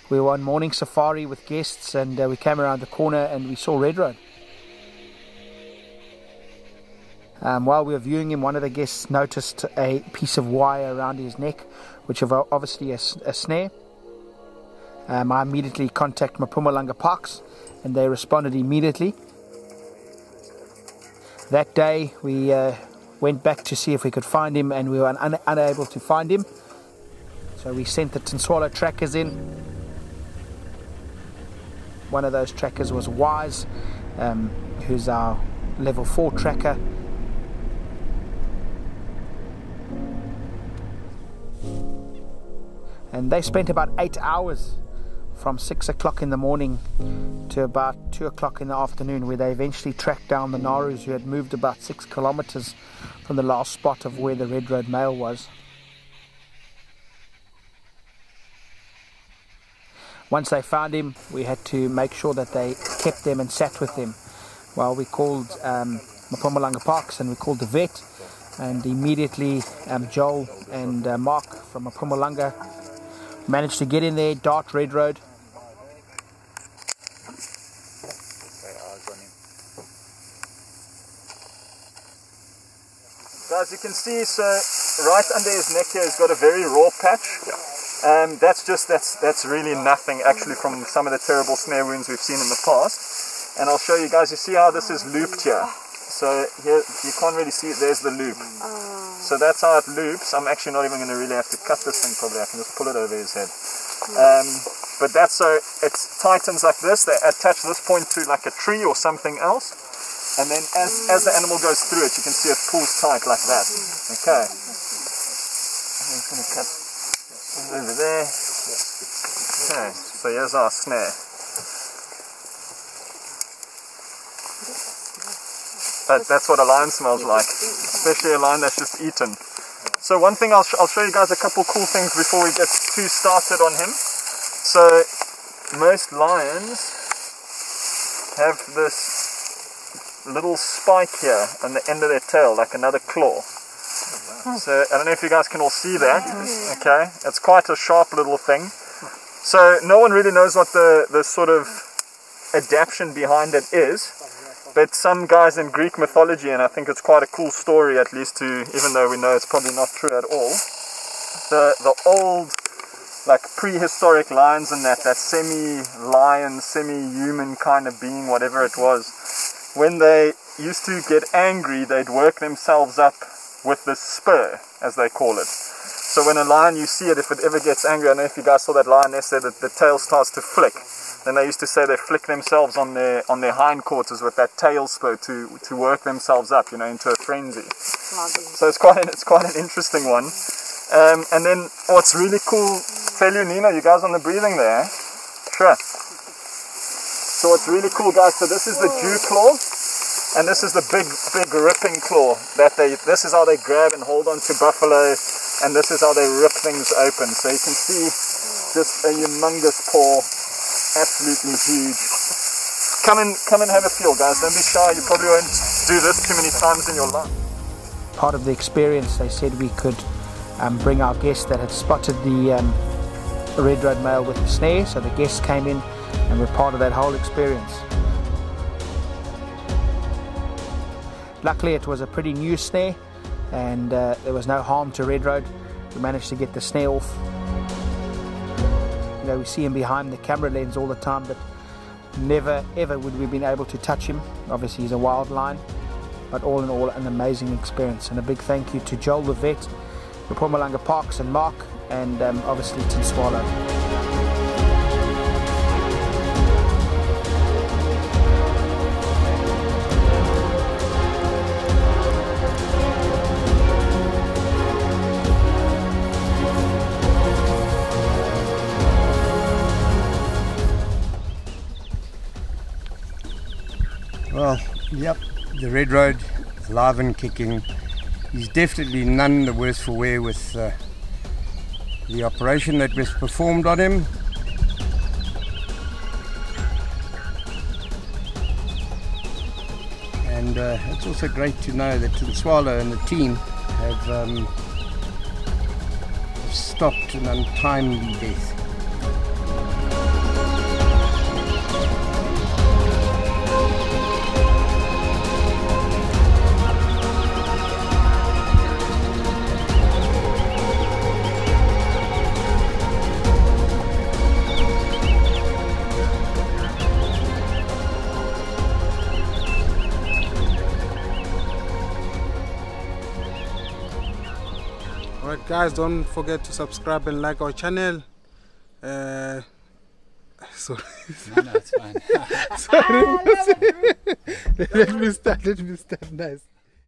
We were on morning safari with guests, and we came around the corner and we saw Red Road. While we were viewing him, one of the guests noticed a piece of wire around his neck, which was obviously a snare. I immediately contacted Mpumalanga Parks, and they responded immediately. That day we went back to see if we could find him, and we were unable to find him. So we sent the Tinswalo trackers in. One of those trackers was Wise, who's our level 4 tracker. And they spent about 8 hours from 6 o'clock in the morning to about 2 o'clock in the afternoon, where they eventually tracked down the Narus, who had moved about 6 kilometers from the last spot of where the Red Road male was. Once they found him, we had to make sure that they kept them and sat with them. Well, we called Mpumalanga Parks, and we called the vet, and immediately Joel and Mark from Mpumalanga managed to get in there, dart Red Road. Guys, you can see, so right under his neck here he's got a very raw patch. That's really nothing actually from some of the terrible snare wounds we've seen in the past. And I'll show you guys, you see how this is looped here? So here you can't really see it, there's the loop. So that's how it loops. I'm actually not even going to really have to cut this thing probably, I can just pull it over his head. But that's so it tightens like this, they attach this point to like a tree or something else. And then as the animal goes through it, you can see it pulls tight like that. Okay. I'm just going to cut over there. Okay, so here's our snare. That's what a lion smells like, especially a lion that's just eaten. So one thing, I'll show you guys a couple cool things before we get too started on him. So most lions have this little spike here on the end of their tail, like another claw. So I don't know if you guys can all see that. Okay, it's quite a sharp little thing. So no one really knows what the sort of adaptation behind it is, but some guys in Greek mythology, and I think it's quite a cool story, at least to, even though we know it's probably not true at all, the old like prehistoric lions and that semi-lion, semi-human kind of being, whatever it was, when they used to get angry, they'd work themselves up with this spur, as they call it. So when a lion, you see it, if it ever gets angry, I don't know if you guys saw that lioness there, that the tail starts to flick. Then they used to say they flick themselves on their hindquarters with that tail spur to work themselves up, you know, into a frenzy. So it's quite an interesting one. And then what's really cool, tell you, Nina, you guys on the breathing there? Sure. So what's really cool, guys, so this is the dew claw, and this is the big ripping claw. This is how they grab and hold on to buffalo, and this is how they rip things open. So you can see just a humongous paw, absolutely huge. Come and have a feel, guys. Don't be shy. You probably won't do this too many times in your life. Part of the experience, they said we could bring our guests that had spotted the Red Road male with the snare. So the guests came in and were part of that whole experience. Luckily it was a pretty new snare, and there was no harm to Red Road. We managed to get the snare off. You know, we see him behind the camera lens all the time, but never ever would we have been able to touch him. Obviously he's a wild lion, but all in all an amazing experience. And a big thank you to Joel the vet, Mpumalanga Parks and Mark, and obviously Tinswalo. Well, yep, the Red Road is live and kicking. He's definitely none the worse for wear with the operation that was performed on him. And it's also great to know that Tinswalo and the team have stopped an untimely death. Guys, don't forget to subscribe and like our channel. Sorry. No, it's fine. Sorry. Let me start. Nice.